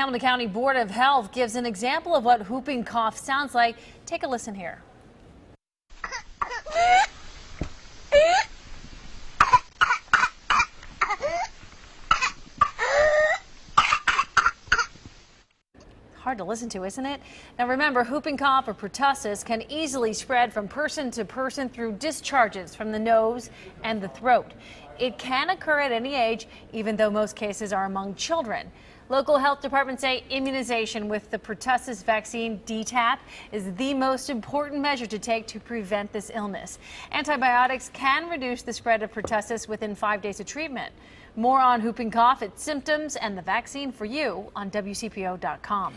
Hamilton County Board of Health gives an example of what whooping cough sounds like. Take a listen here. Hard to listen to, isn't it? Now remember, whooping cough or pertussis can easily spread from person to person through discharges from the nose and the throat. It can occur at any age, even though most cases are among children. Local health departments say immunization with the pertussis vaccine DTaP is the most important measure to take to prevent this illness. Antibiotics can reduce the spread of pertussis within 5 days of treatment. More on whooping cough, its symptoms, and the vaccine for you on WCPO.com.